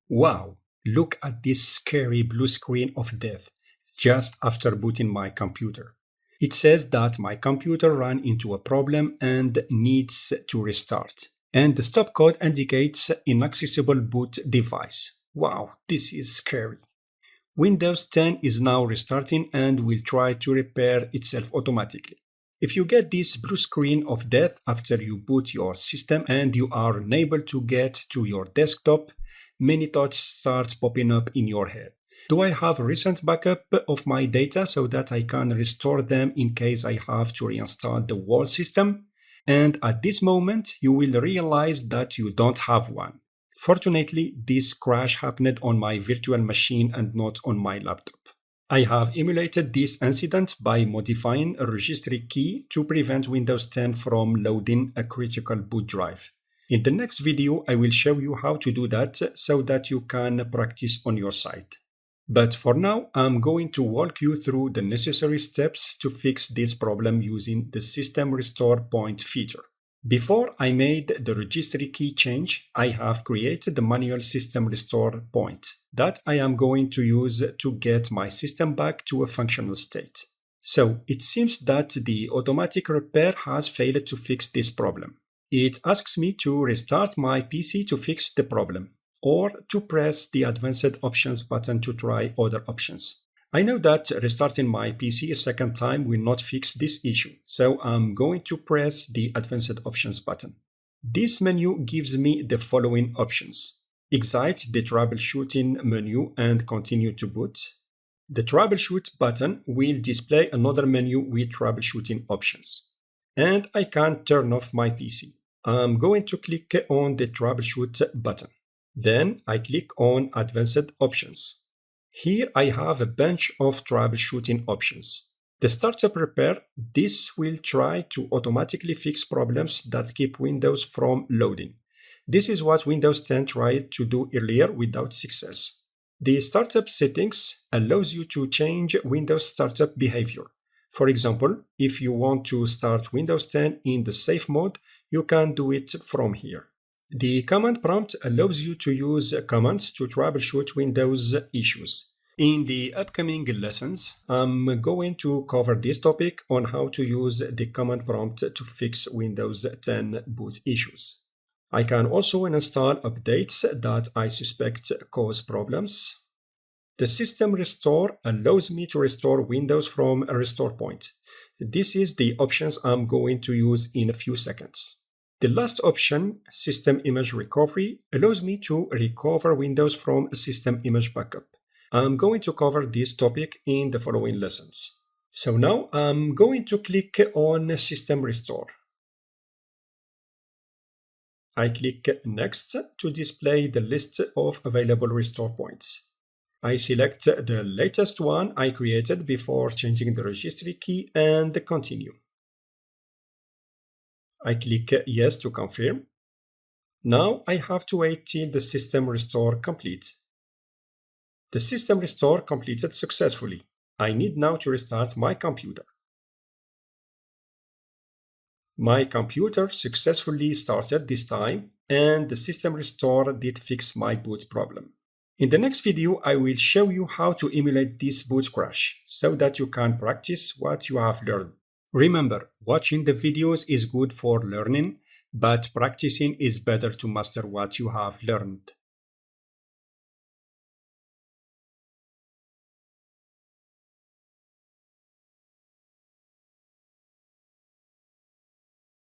Wow, look at this scary blue screen of death just after booting my computer. It says that my computer ran into a problem and needs to restart. And the stop code indicates inaccessible boot device. Wow, this is scary. Windows 10 is now restarting and will try to repair itself automatically. If you get this blue screen of death after you boot your system and you are unable to get to your desktop, many thoughts start popping up in your head. Do I have a recent backup of my data so that I can restore them in case I have to reinstall the whole system? And at this moment, you will realize that you don't have one. Fortunately, this crash happened on my virtual machine and not on my laptop. I have emulated this incident by modifying a registry key to prevent Windows 10 from loading a critical boot drive. In the next video, I will show you how to do that so that you can practice on your site. But for now, I'm going to walk you through the necessary steps to fix this problem using the System Restore Point feature. Before I made the registry key change, I have created the manual system restore point that I am going to use to get my system back to a functional state. So it seems that the automatic repair has failed to fix this problem. It asks me to restart my PC to fix the problem, or to press the Advanced Options button to try other options. I know that restarting my PC a second time will not fix this issue, so I'm going to press the Advanced Options button. This menu gives me the following options: exit the troubleshooting menu and continue to boot. The troubleshoot button will display another menu with troubleshooting options. And I can turn off my PC. I'm going to click on the troubleshoot button. Then I click on Advanced Options. Here I have a bunch of troubleshooting options. The Startup Repair, this will try to automatically fix problems that keep Windows from loading. This is what Windows 10 tried to do earlier without success. The Startup Settings allows you to change Windows startup behavior. For example, if you want to start Windows 10 in the safe mode, you can do it from here. The command prompt allows you to use commands to troubleshoot Windows issues. In the upcoming lessons, I'm going to cover this topic on how to use the command prompt to fix Windows 10 boot issues. I can also install updates that I suspect cause problems. The System Restore allows me to restore Windows from a restore point. This is the options I'm going to use in a few seconds. The last option, System Image Recovery, allows me to recover Windows from a system image backup. I'm going to cover this topic in the following lessons. So now I'm going to click on System Restore. I click Next to display the list of available restore points. I select the latest one I created before changing the registry key and continue. I click Yes to confirm. Now I have to wait till the system restore complete. The system restore completed successfully. I need now to restart my computer. My computer successfully started this time, and the system restore did fix my boot problem. In the next video, I will show you how to emulate this boot crash so that you can practice what you have learned. Remember, watching the videos is good for learning, but practicing is better to master what you have learned.